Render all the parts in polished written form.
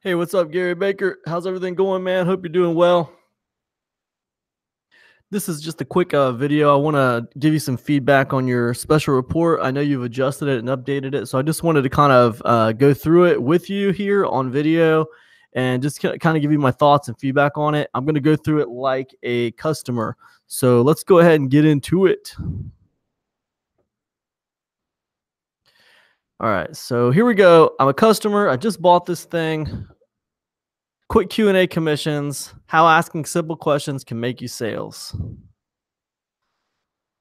Hey, what's up, Gary Baker? How's everything going, man? Hope you're doing well. This is just a quick video. I want to give you some feedback on your special report. I know you've adjusted it and updated it, so I just wanted to kind of go through it with you here on video and just kind of give you my thoughts and feedback on it. I'm going to go through it like a customer. So let's go ahead and get into it. All right, so here we go. I'm a customer. I just bought this thing. Quick Q&A commissions. How asking simple questions can make you sales.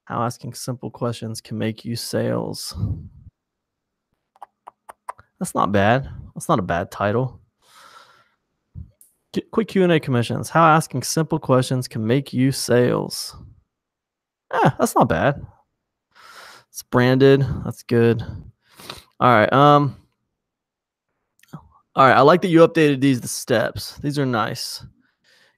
How asking simple questions can make you sales. That's not bad. That's not a bad title. Quick Q&A commissions. How asking simple questions can make you sales. That's not bad. It's branded. That's good. All right. All right. I like that you updated these steps. These are nice.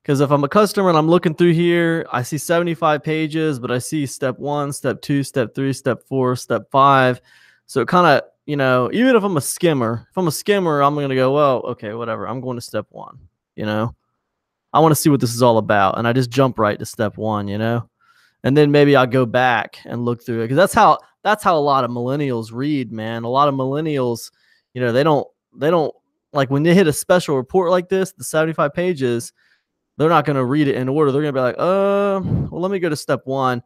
Because if I'm a customer and I'm looking through here, I see 75 pages, but I see step 1, step 2, step 3, step 4, step 5. So it kind of, even if I'm a skimmer, I'm going to go, well, okay, whatever. I'm going to step 1, I want to see what this is all about. And I just jump right to step 1, and then maybe I'll go back and look through it. Because that's how a lot of millennials read, man. A lot of millennials, they don't like when they hit a special report like this, the 75 pages, they're not going to read it in order. They're going to be like, well, let me go to step 1.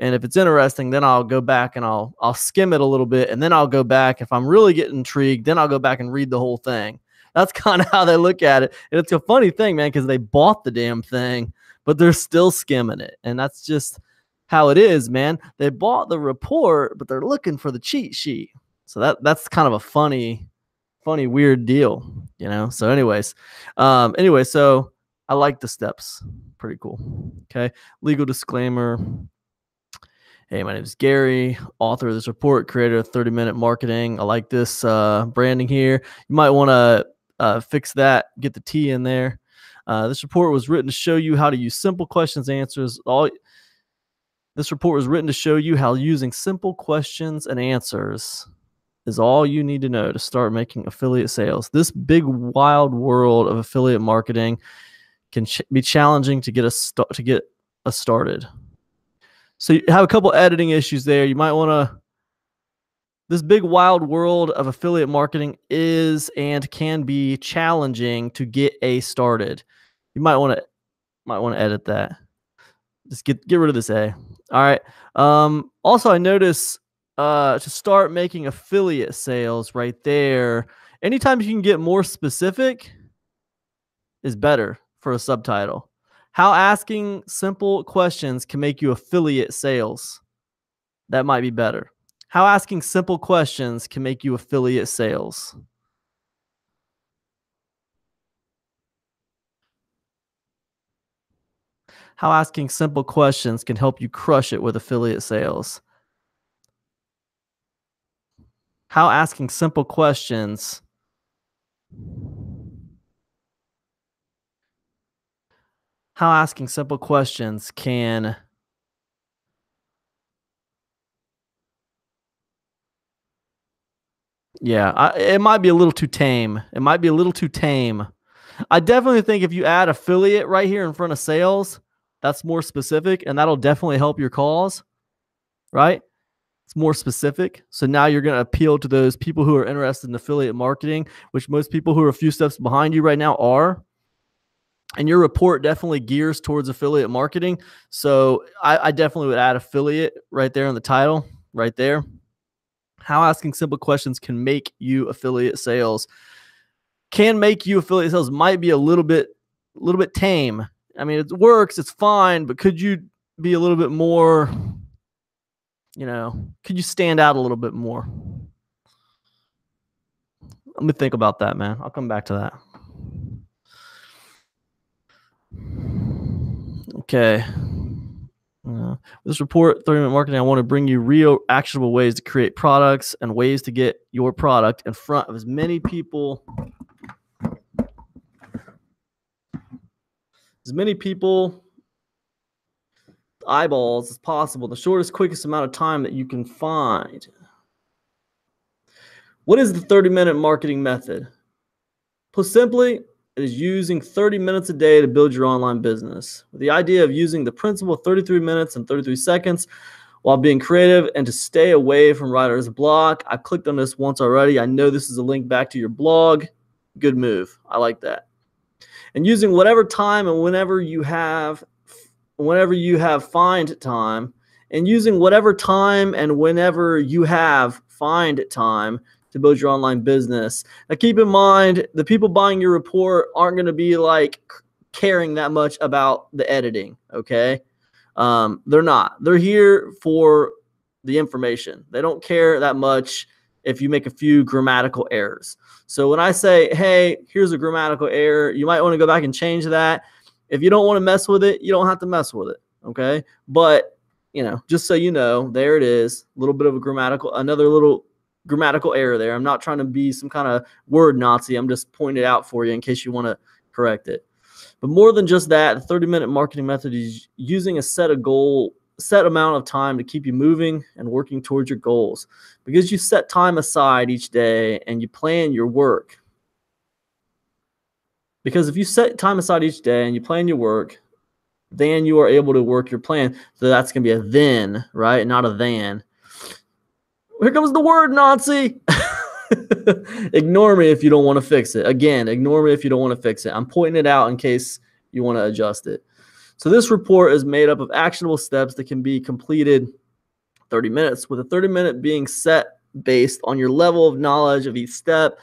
And if it's interesting, then I'll go back and I'll skim it a little bit. And then I'll go back. If I'm really getting intrigued, then I'll go back and read the whole thing. That's kind of how they look at it. And it's a funny thing, man, because they bought the damn thing, but they're still skimming it. And that's just how it is, man. They bought the report, but they're looking for the cheat sheet. So that's kind of a funny, weird deal, So anyways, so I like the steps. Pretty cool. Okay. Legal disclaimer. Hey, my name is Gary, author of this report, creator of 30-minute marketing. I like this branding here. You might want to fix that, get the T in there. This report was written to show you how to use simple questions and answers. This report was written to show you how using simple questions and answers is all you need to know to start making affiliate sales. This big, wild world of affiliate marketing can be challenging to get us started. So you have a couple editing issues there. You might want to. This big wild world of affiliate marketing is and can be challenging to get started. You might want to edit that. Just get rid of this A. All right. Also, I notice to start making affiliate sales right there. Anytime you can get more specific is better for a subtitle. How asking simple questions can make you affiliate sales. That might be better. How asking simple questions can make you affiliate sales. How asking simple questions can help you crush it with affiliate sales. How asking simple questions can it might be a little too tame. I definitely think if you add affiliate right here in front of sales, that's more specific, and that'll definitely help your cause, right? It's more specific. So now you're going to appeal to those people who are interested in affiliate marketing, which most people who are a few steps behind you right now are. And your report definitely gears towards affiliate marketing. So I definitely would add affiliate right there in the title, right there. How asking simple questions can make you affiliate sales. Can make you affiliate sales might be a little bit tame. I mean, it works, it's fine, but could you be a little bit more, could you stand out a little bit more? Let me think about that, man. I'll come back to that. Okay. This report, 30-minute marketing, I want to bring you real actionable ways to create products and ways to get your product in front of as many people eyeballs as possible, the shortest, quickest amount of time that you can find. What is the 30-minute marketing method? Put simply, it is using 30 minutes a day to build your online business. With the idea of using the principle 33 minutes and 33 seconds while being creative and to stay away from writer's block. I clicked on this once already. I know this is a link back to your blog. Good move. I like that. And using whatever time and whenever you have find time, and using whatever time and whenever you have find time to build your online business. Now keep in mind, the people buying your report aren't going to be like caring that much about the editing, okay? They're not. They're here for the information. They don't care that much if you make a few grammatical errors. So when I say, hey, here's a grammatical error, you might want to go back and change that. If you don't want to mess with it, you don't have to mess with it, okay? But, you know, just so you know, there it is, a little bit of another little grammatical error there. I'm not trying to be some kind of word Nazi. I'm just pointing it out for you in case you want to correct it. But more than just that, the 30-minute marketing method is using a set amount of time to keep you moving and working towards your goals. Because you set time aside each day and you plan your work. Because if you set time aside each day and you plan your work, then you are able to work your plan. So that's going to be a then, right? Not a than. Here comes the word Nazi. Ignore me if you don't want to fix it. Again, ignore me if you don't want to fix it. I'm pointing it out in case you want to adjust it. So this report is made up of actionable steps that can be completed 30 minutes, with a 30-minute being set based on your level of knowledge of each step.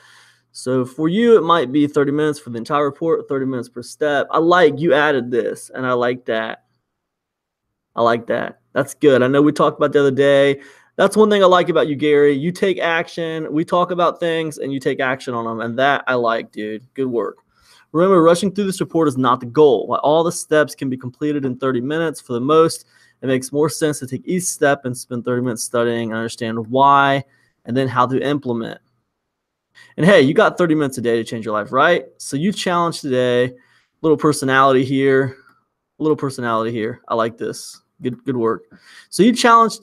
So for you, it might be 30 minutes for the entire report, 30 minutes per step. I like you added this, and I like that. I like that. That's good. I know we talked about the other day. That's one thing I like about you, Gary. You take action. We talk about things, and you take action on them, and that I like, dude. Good work. Remember, rushing through this report is not the goal. While all the steps can be completed in 30 minutes for the most, it makes more sense to take each step and spend 30 minutes studying and understand why and then how to implement. And hey, you got 30 minutes a day to change your life, right? So you challenge today. Little personality here. I like this. Good work. So your challenge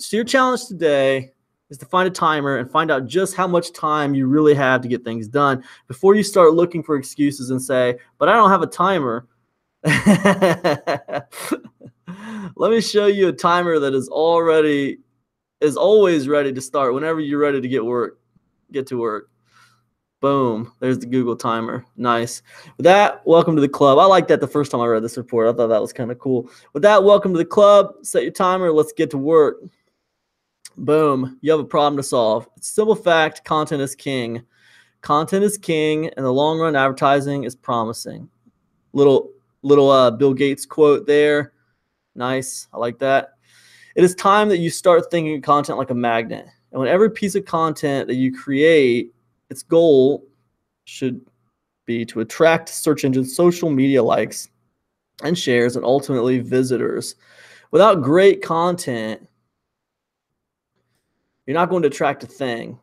today is to find a timer and find out just how much time you really have to get things done before you start looking for excuses and say, but I don't have a timer. Let me show you a timer that is always ready to start whenever you're ready to get to work. Boom. There's the Google timer. Nice. With that, welcome to the club. I liked that the first time I read this report. I thought that was kind of cool. With that, welcome to the club. Set your timer. Let's get to work. Boom. You have a problem to solve. It's a simple fact. Content is king. Content is king. In the long run, advertising is promising. Little Bill Gates quote there. Nice. I like that. It is time that you start thinking of content like a magnet. And when every piece of content that you create, its goal should be to attract search engine social media likes and shares and ultimately visitors. Without great content, you're not going to attract a thing.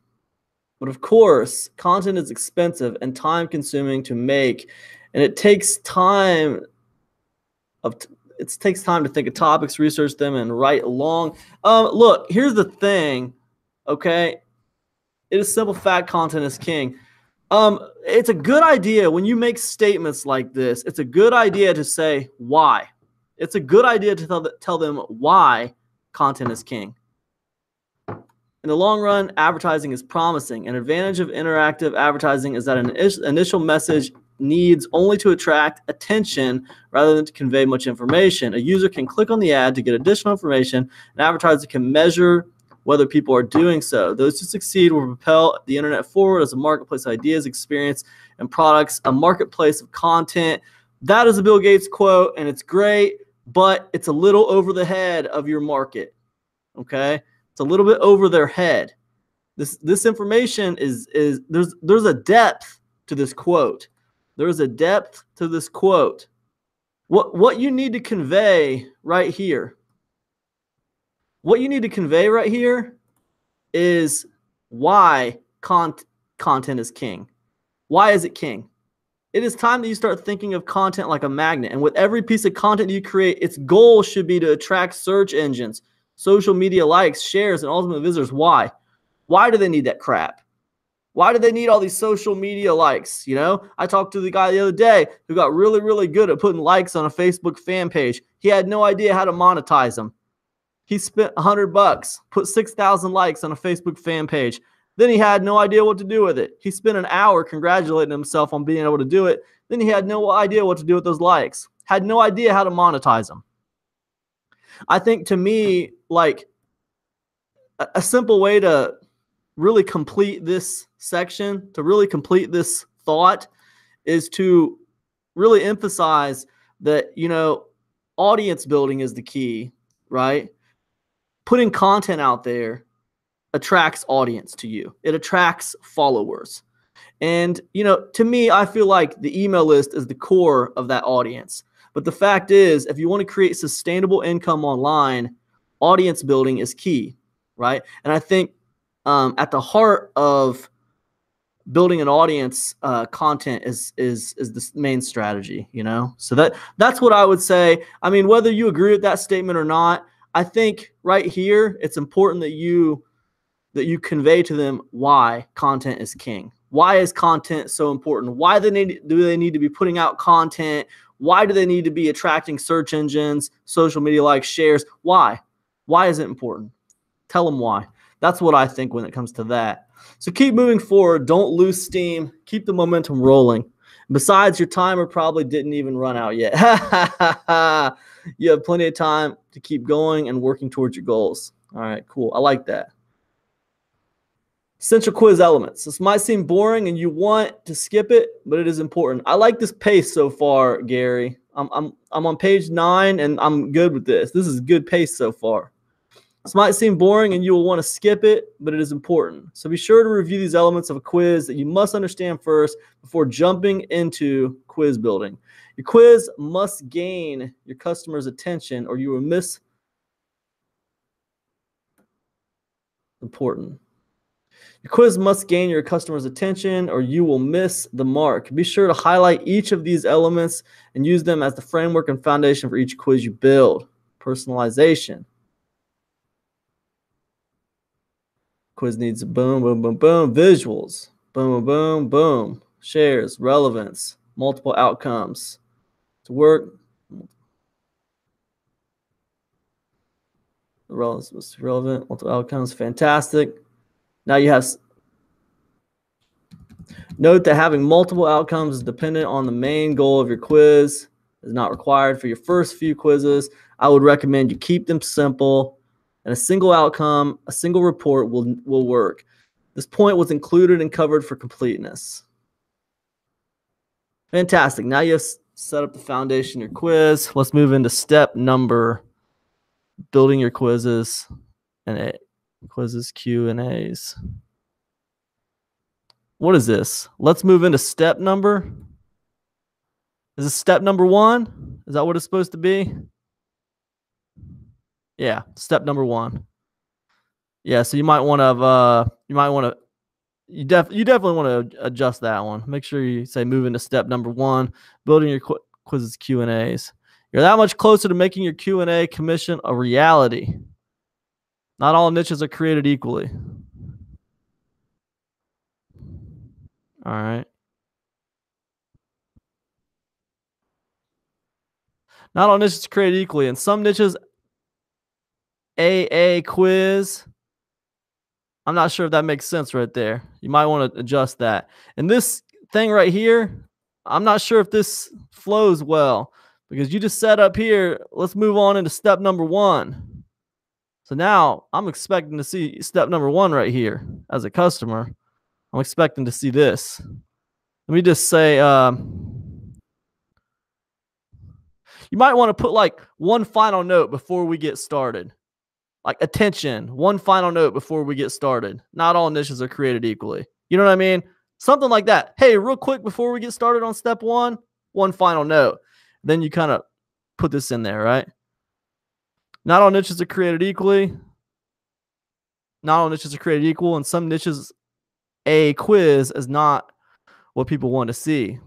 But of course, content is expensive and time consuming to make, and it takes time to think of topics, research them, and write along. Look, here's the thing, okay? It is simple fact, content is king. It's a good idea when you make statements like this. It's a good idea to say why. It's a good idea to tell them why content is king. In the long run, advertising is promising. An advantage of interactive advertising is that an initial message needs only to attract attention rather than to convey much information. A user can click on the ad to get additional information. An advertiser can measure whether people are doing so. Those who succeed will propel the internet forward as a marketplace of ideas, experience, and products, a marketplace of content. That is a Bill Gates quote, and it's great, but it's a little over the head of your market, okay? It's a little bit over their head. This information is there's a depth to this quote. There's a depth to this quote. What you need to convey right here, is why content is king. Why is it king? It is time that you start thinking of content like a magnet. And with every piece of content you create, its goal should be to attract search engines, social media likes, shares, and ultimate visitors. Why? Why do they need that crap? Why do they need all these social media likes? You know, I talked to the guy the other day who got really, really good at putting likes on a Facebook fan page. He had no idea how to monetize them. He spent $100, put 6,000 likes on a Facebook fan page. Then he had no idea what to do with it. He spent an hour congratulating himself on being able to do it. Then he had no idea what to do with those likes. Had no idea how to monetize them. I think, to me, like, a simple way to really complete this section, to really complete this thought, is to really emphasize that, you know, audience building is the key, right? Putting content out there attracts audience to you. It attracts followers. And, you know, to me, I feel like the email list is the core of that audience. But the fact is, if you want to create sustainable income online, audience building is key, right? And I think at the heart of building an audience, content is the main strategy, you know? So that's what I would say. I mean, whether you agree with that statement or not, I think right here, it's important that you convey to them why content is king. Why is content so important? Why do they need to be putting out content? Why do they need to be attracting search engines, social media likes, shares? Why? Why is it important? Tell them why. That's what I think when it comes to that. So keep moving forward. Don't lose steam. Keep the momentum rolling. Besides, your timer probably didn't even run out yet. You have plenty of time to keep going and working towards your goals. All right, cool. I like that. Essential quiz elements. This might seem boring and you want to skip it, but it is important. I like this pace so far, Gary. I'm on page 9 and I'm good with this. This is good pace so far. This might seem boring and you will want to skip it, but it is important. So be sure to review these elements of a quiz that you must understand first before jumping into quiz building. Your quiz must gain your customer's attention or you will miss important. Your quiz must gain your customer's attention or you will miss the mark. Be sure to highlight each of these elements and use them as the framework and foundation for each quiz you build. Personalization. Quiz needs boom, boom, boom, boom. Visuals. Boom, boom, boom, boom. Shares. Relevance. Multiple outcomes. To work. Relevant. Multiple outcomes. Fantastic. Now you have. Note that having multiple outcomes is dependent on the main goal of your quiz. Is not required for your first few quizzes. I would recommend you keep them simple, and a single outcome, a single report will work. This point was included and covered for completeness. Fantastic. Now you have set up the foundation of your quiz. Let's move into step number, building your quizzes and quizzes, Q&As. What is this? Let's move into step number. Is this step number 1? Is that what it's supposed to be? Yeah, step number 1. Yeah, so you might want to you definitely want to adjust that one. Make sure you say move into step number 1, building your quizzes, Q&As. You're that much closer to making your Q&A commission a reality. Not all niches are created equally. All right. Not all niches are created equally. In some niches, AA quiz. I'm not sure if that makes sense right there. You might want to adjust that. And this thing right here, I'm not sure if this flows well because you just set up here. Let's move on into step number 1. So now I'm expecting to see step number 1 right here as a customer. I'm expecting to see this. Let me just say, you might want to put like one final note before we get started. Like attention, one final note before we get started. Not all niches are created equally. You know what I mean? Something like that. Hey, real quick before we get started on step 1, one final note. Then you kind of put this in there, right? Not all niches are created equally. Not all niches are created equal. In some niches, a quiz is not what people want to see.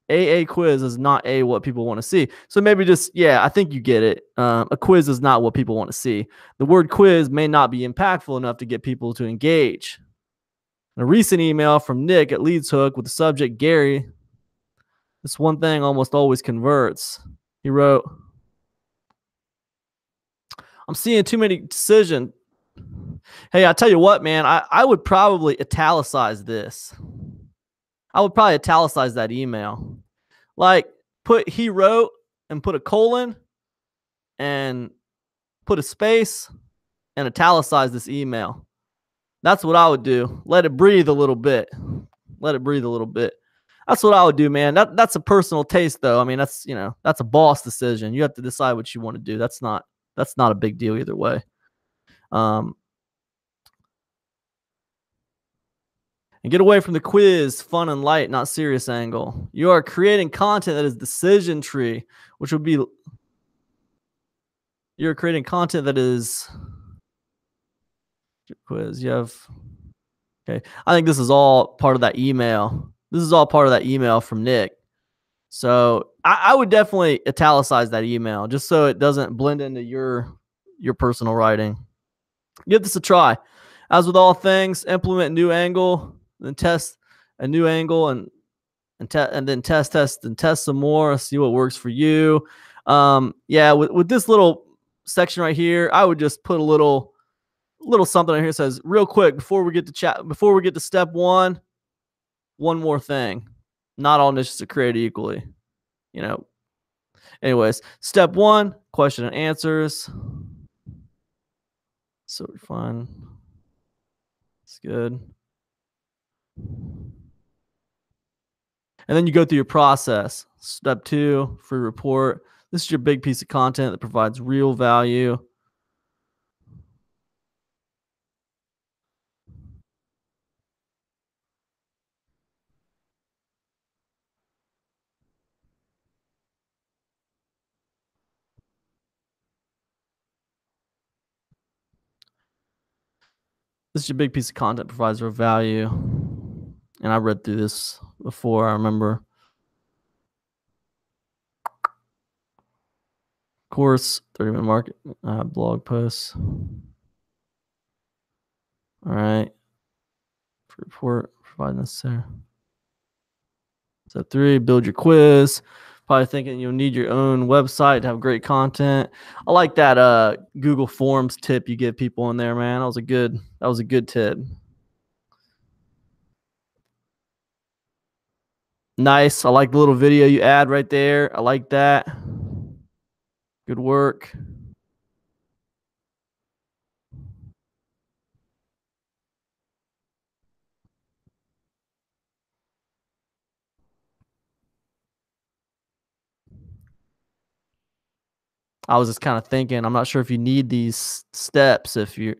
AA quiz is not what people want to see. So maybe just, yeah, I think you get it. A quiz is not what people want to see. The word quiz may not be impactful enough to get people to engage. A recent email from Nick at LeadsHook with the subject Gary. This one thing almost always converts. He wrote, I'm seeing too many decisions. Hey, I tell you what, man, I would probably italicize this. I would probably italicize that email. Like, put he wrote and put a colon and put a space and italicize this email. That's what I would do. Let it breathe a little bit. Let it breathe a little bit. That's what I would do, man. That's a personal taste, though. I mean, that's a boss decision. You have to decide what you want to do. That's not a big deal either way. Um, and get away from the quiz, fun and light, not serious angle. You are creating content that is decision tree, which would be you're creating content that is quiz. You have okay. I think this is all part of that email. This is all part of that email from Nick. So I would definitely italicize that email just so it doesn't blend into your personal writing. Give this a try. As with all things, implement a new angle, then test a new angle and then test and test some more, see what works for you. Yeah, with this little section right here, I would just put a little something in here that says, real quick, before we get to step one more thing. Not all niches are created equally. You know. Anyways, step one, question and answers. So fun. It's good. And then you go through your process. Step two, free report. This is your big piece of content that provides real value. This is your big piece of content that provides real value. And I read through this before, I remember. Course, 30-minute market blog posts. All right. Report, provide necessary. Step three, build your quiz. Probably thinking you'll need your own website to have great content. I like that Google Forms tip you give people in there, man. That was a good tip. Nice. I like the little video you add right there. I like that. Good work. I was just kind of thinking, I'm not sure if you need these steps I'm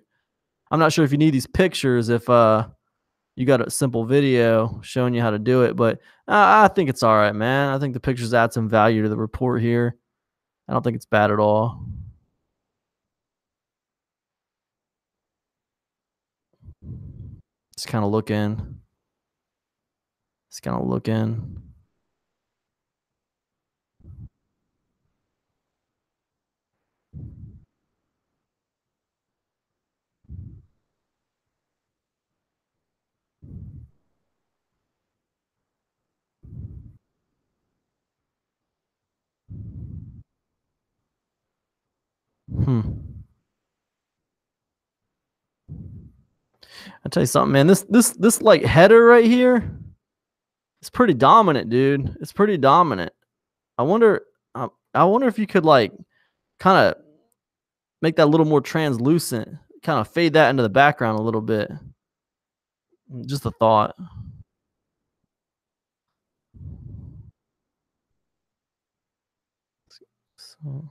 not sure if you need these pictures if you got a simple video showing you how to do it, but I think it's all right, man. I think the pictures add some value to the report here. I don't think it's bad at all. Just kind of looking. Hmm. I tell you something, man. This like header right here, it's pretty dominant, dude. It's pretty dominant. I wonder if you could like kind of make that a little more translucent, kind of fade that into the background a little bit. Just a thought. So,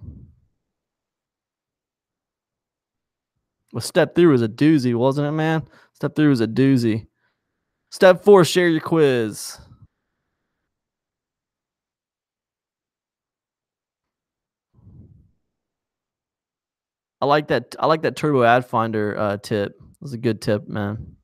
well, step three was a doozy, wasn't it, man? Step three was a doozy. Step four, share your quiz. I like that. I like that Turbo Ad Finder tip. That was a good tip, man.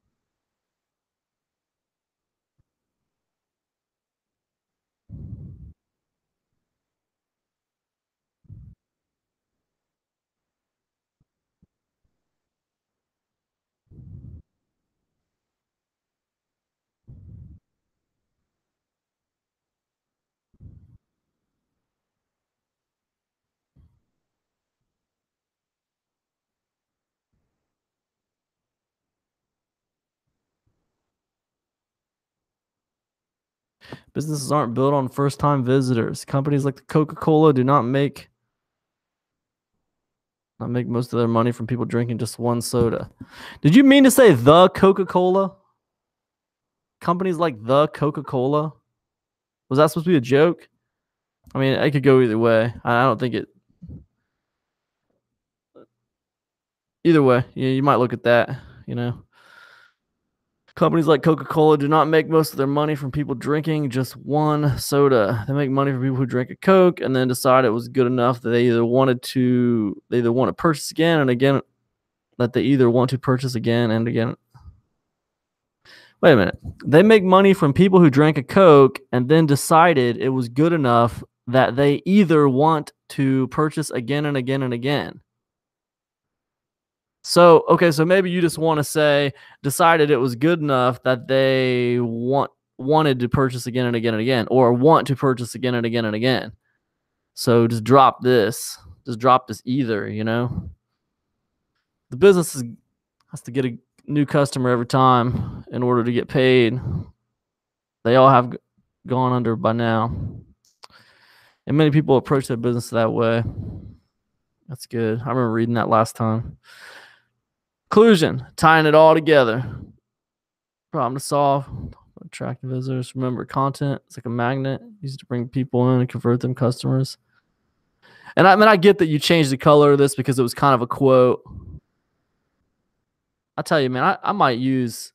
Businesses aren't built on first-time visitors. Companies like the Coca-Cola do not make most of their money from people drinking just one soda. Did you mean to say the Coca-Cola? Companies like the Coca-Cola? Was that supposed to be a joke? I mean, it could go either way. I don't think it... Either way, you might look at that, you know. Companies like Coca-Cola do not make most of their money from people drinking just one soda. They make money from people who drink a Coke and then decide it was good enough that they either want to purchase again and again, that they either want to purchase again and again. Wait a minute. They make money from people who drank a Coke and then decided it was good enough that they either want to purchase again and again and again. So, okay, so maybe you just want to say decided it was good enough that they wanted to purchase again and again and again, or want to purchase again and again and again. So just drop this. Just drop this either, you know? The business has to get a new customer every time in order to get paid. They all have gone under by now. And many people approach their business that way. That's good. I remember reading that last time. Conclusion, tying it all together. Problem to solve. Attracting visitors. Remember, content is like a magnet used to bring people in and convert them customers. And I mean, I get that you changed the color of this because it was kind of a quote. I tell you, man, I might use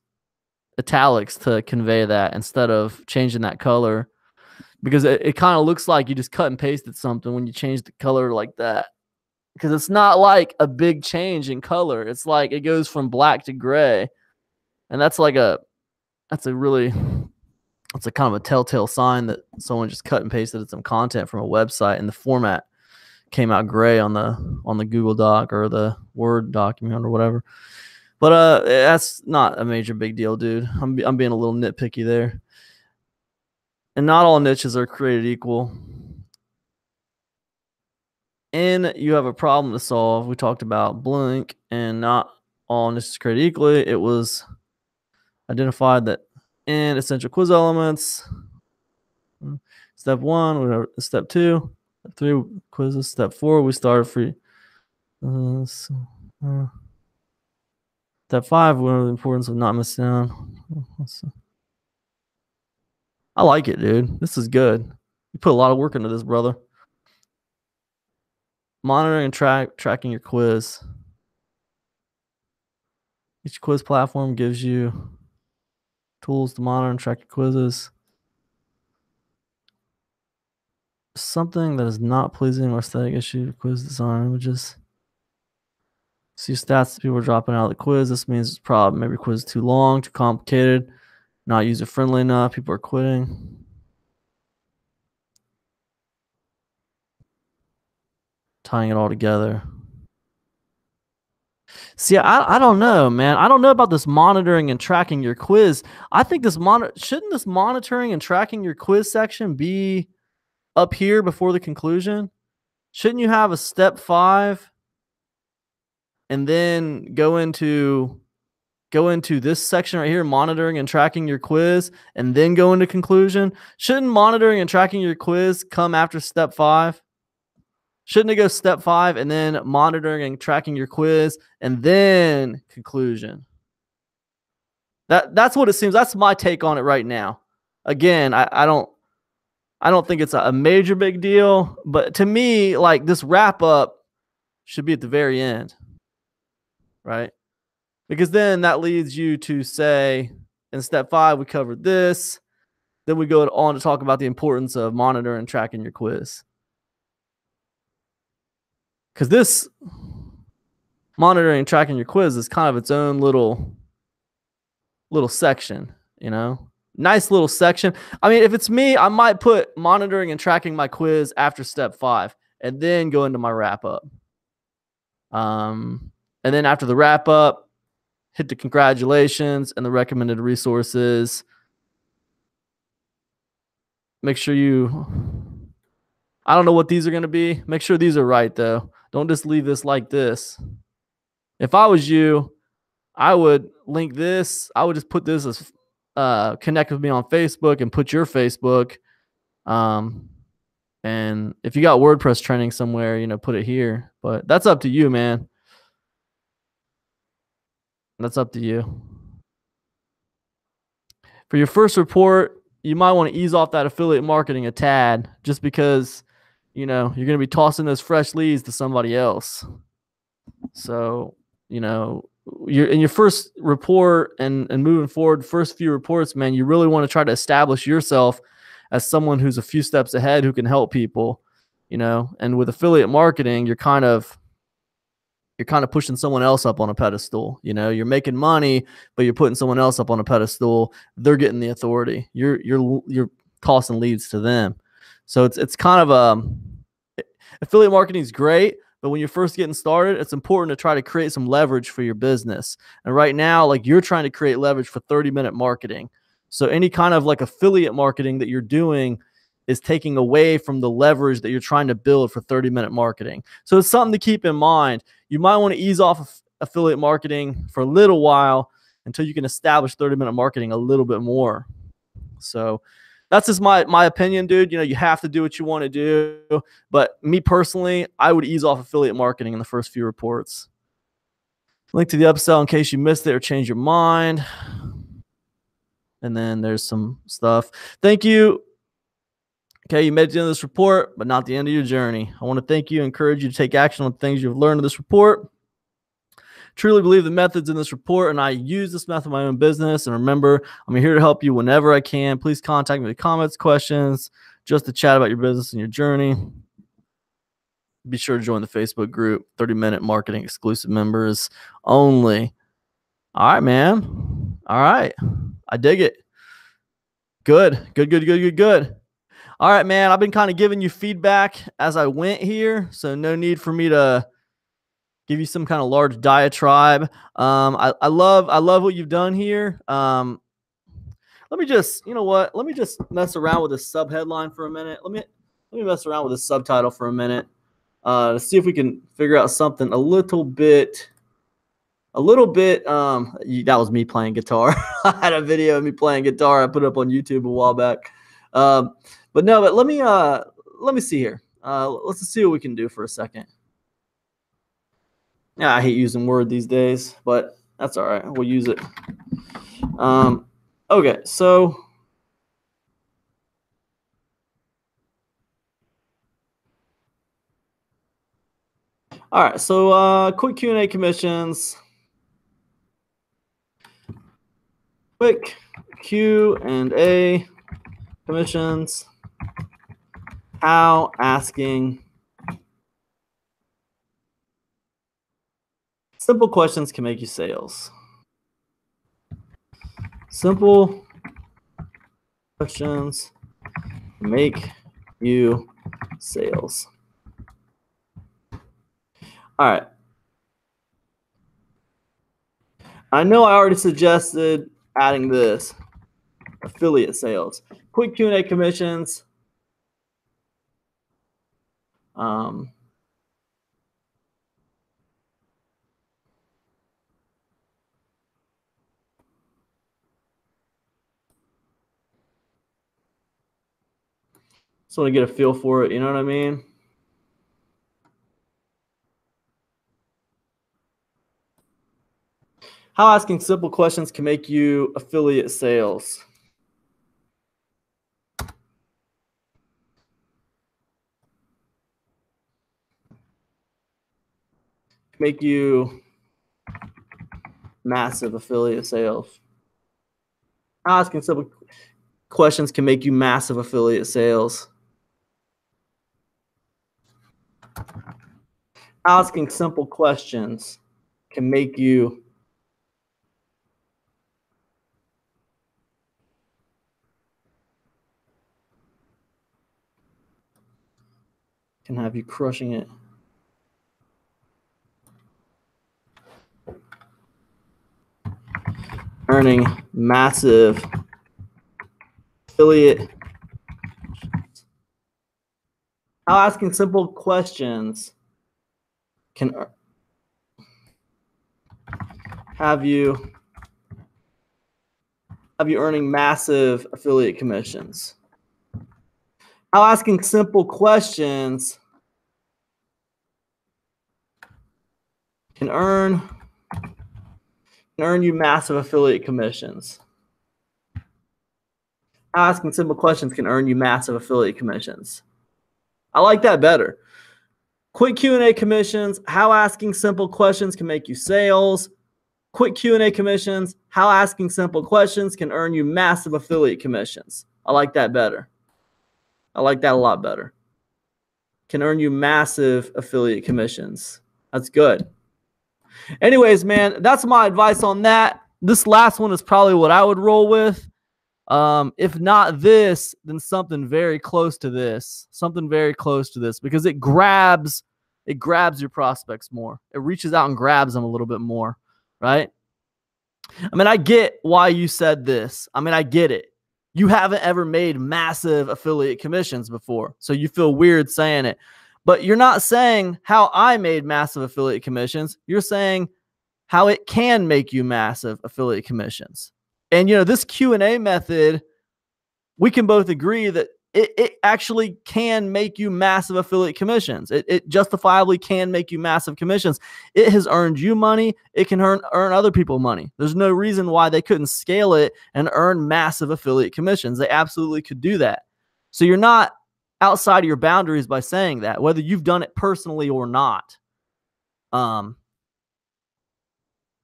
italics to convey that instead of changing that color, because it kind of looks like you just cut and pasted something when you change the color like that. Because it's not like a big change in color. It's like it goes from black to gray. And that's like it's a kind of a telltale sign that someone just cut and pasted some content from a website and the format came out gray on the Google Doc or the Word document or whatever. But that's not a major big deal, dude. I'm being a little nitpicky there. And not all niches are created equal. And you have a problem to solve. We talked about Blink, and not all niches created equally. It was identified that in essential quiz elements, step 1, step 2, step 3 quizzes, step 4 we started free. Step 5, one of the importance of not missing out. I like it, dude. This is good. You put a lot of work into this, brother. Monitoring and tracking your quiz. Each quiz platform gives you tools to monitor and track your quizzes. Something that is not pleasing or aesthetic issue, quiz design images. See stats, people are dropping out of the quiz. This means it's a problem. Maybe quiz is too long, too complicated, not user-friendly enough. People are quitting. Tying it all together. See, I don't know, man. I don't know about this monitoring and tracking your quiz. I think shouldn't this monitoring and tracking your quiz section be up here before the conclusion? Shouldn't you have a step 5 and then go into this section right here, monitoring and tracking your quiz, and then go into conclusion? Shouldn't monitoring and tracking your quiz come after step 5? Shouldn't it go step 5 and then monitoring and tracking your quiz and then conclusion? That's what it seems. That's my take on it right now. Again, I don't think it's a major big deal, but to me, like, this wrap up should be at the very end, right? Because then that leads you to say, in step 5, we covered this. Then we go on to talk about the importance of monitoring and tracking your quiz. Because this monitoring and tracking your quiz is kind of its own little section, you know? Nice little section. I mean, if it's me, I might put monitoring and tracking my quiz after step 5 and then go into my wrap up. And then after the wrap up, hit the congratulations and the recommended resources. Make sure I don't know what these are going to be. Make sure these are right, though. Don't just leave this like this. If I was you, I would link this. I would just put this as connect with me on Facebook and put your Facebook. And if you got WordPress training somewhere, you know, put it here. But that's up to you, man. That's up to you. For your first report, you might want to ease off that affiliate marketing a tad, just because, you know, you're going to be tossing those fresh leads to somebody else. So, you know, you're in your first report and moving forward, first few reports, man, you really want to try to establish yourself as someone who's a few steps ahead, who can help people, you know. And with affiliate marketing, you're kind of pushing someone else up on a pedestal. You know, you're making money, but you're putting someone else up on a pedestal. They're getting the authority. You're tossing leads to them. So it's kind of affiliate marketing is great, but when you're first getting started, it's important to try to create some leverage for your business. And right now, like, you're trying to create leverage for 30-minute marketing. So any kind of like affiliate marketing that you're doing is taking away from the leverage that you're trying to build for 30-minute marketing. So it's something to keep in mind. You might want to ease off of affiliate marketing for a little while until you can establish 30-minute marketing a little bit more. So that's just my opinion, dude. You know, you have to do what you want to do. But me personally, I would ease off affiliate marketing in the first few reports. Link to the upsell in case you missed it or change your mind. And then there's some stuff. Thank you. Okay, you made it to the end of this report, but not the end of your journey. I want to thank you and encourage you to take action on things you've learned in this report. Truly believe the methods in this report, and I use this method in my own business. And remember, I'm here to help you whenever I can. Please contact me with comments, questions, just to chat about your business and your journey. Be sure to join the Facebook group, 30-minute marketing exclusive members only. All right, man. All right. I dig it. Good. All right, man. I've been kind of giving you feedback as I went here, so no need for me to give you some kind of large diatribe. I love what you've done here. Let me just, you know what? Let me just mess around with this sub headline for a minute. Let me mess around with this subtitle for a minute to see if we can figure out something a little bit. That was me playing guitar. I had a video of me playing guitar. I put it up on YouTube a while back. But let me see here. Let's see what we can do for a second. Yeah, I hate using Word these days, but that's all right. We'll use it. Okay, so all right, so quick Q&A commissions. Quick Q&A commissions. How asking simple questions can make you sales. Simple questions make you sales. All right. I know I already suggested adding this, affiliate sales. Quick Q&A commissions. Just want to get a feel for it, you know what I mean? How asking simple questions can make you affiliate sales. Make you massive affiliate sales. How asking simple questions can make you massive affiliate sales. Asking simple questions can make you have you crushing it. Earning massive affiliate. How asking simple questions can have you have you earning massive affiliate commissions. How asking simple questions can earn you massive affiliate commissions. How asking simple questions can earn you massive affiliate commissions. I like that better. Quick Q&A commissions. How asking simple questions can make you sales. Quick Q&A commissions. How asking simple questions can earn you massive affiliate commissions. I like that better. I like that a lot better. Can earn you massive affiliate commissions. That's good. Anyways, man, that's my advice on that. This last one is probably what I would roll with. If not this, then something very close to this. Something very close to this, because it grabs your prospects more. It reaches out and grabs them a little bit more, right? I mean, I get why you said this. I mean, I get it. You haven't ever made massive affiliate commissions before, so you feel weird saying it. But you're not saying how I made massive affiliate commissions. You're saying how it can make you massive affiliate commissions. And, you know, this Q&A method, we can both agree that it actually can make you massive affiliate commissions. It justifiably can make you massive commissions. It has earned you money. It can earn other people money. There's no reason why they couldn't scale it and earn massive affiliate commissions. They absolutely could do that. So you're not outside of your boundaries by saying that, whether you've done it personally or not.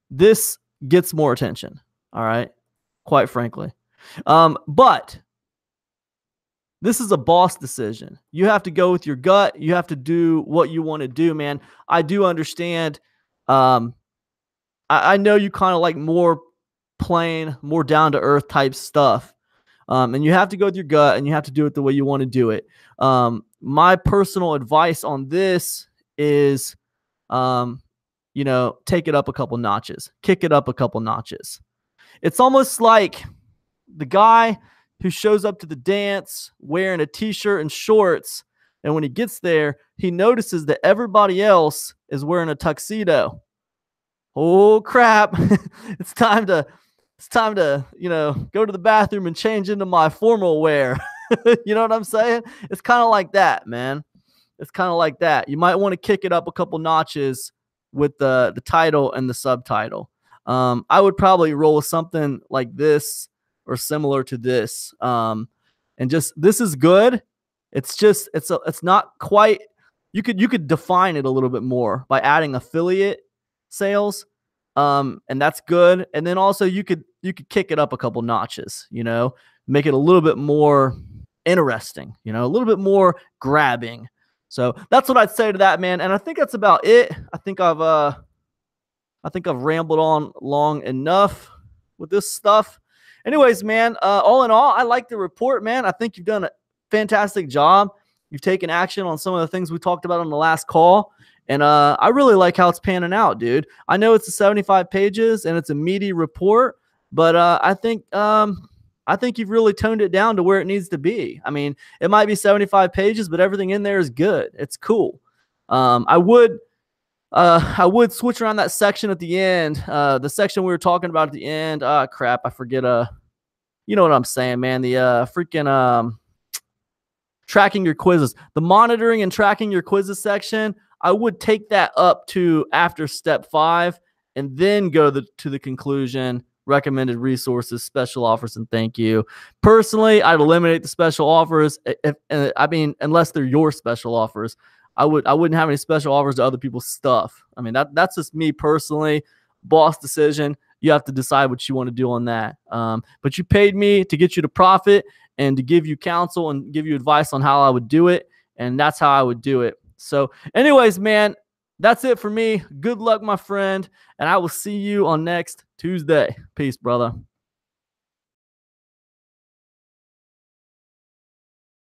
This gets more attention, all right? Quite frankly. But this is a boss decision. You have to go with your gut. You have to do what you want to do, man. I do understand. I know you kind of like more plain, more down-to-earth type stuff. And you have to go with your gut, and you have to do it the way you want to do it. My personal advice on this is, you know, take it up a couple notches. Kick it up a couple notches. It's almost like the guy who shows up to the dance wearing a t-shirt and shorts, and when he gets there, he notices that everybody else is wearing a tuxedo. Oh crap. It's time to, you know, go to the bathroom and change into my formal wear. You know what I'm saying? It's kind of like that, man. It's kind of like that. You might want to kick it up a couple notches with the title and the subtitle. I would probably roll with something like this or similar to this. And just, this is good. It's just, it's not quite, you could define it a little bit more by adding affiliate sales. And that's good. And then also you could kick it up a couple notches, you know, make it a little bit more interesting, you know, a little bit more grabbing. So that's what I'd say to that, man. And I think that's about it. I think I've rambled on long enough with this stuff. Anyways, man, all in all, I like the report, man. I think you've done a fantastic job. You've taken action on some of the things we talked about on the last call. And I really like how it's panning out, dude. I know it's 75 pages and it's a meaty report, but I think you've really toned it down to where it needs to be. I mean, it might be 75 pages, but everything in there is good. It's cool. I would switch around that section at the end. The section we were talking about at the end. Crap, I forget. You know what I'm saying, man. The freaking tracking your quizzes, the monitoring and tracking your quizzes section. I would take that up to after step 5, and then go to the conclusion. Recommended resources, special offers, and thank you. Personally, I'd eliminate the special offers. Unless they're your special offers. I wouldn't have any special offers to other people's stuff. I mean, that's just me personally. Boss decision. You have to decide what you want to do on that. But you paid me to get you to profit and to give you counsel and give you advice on how I would do it. And that's how I would do it. So anyways, man, that's it for me. Good luck, my friend. And I will see you on next Tuesday. Peace, brother.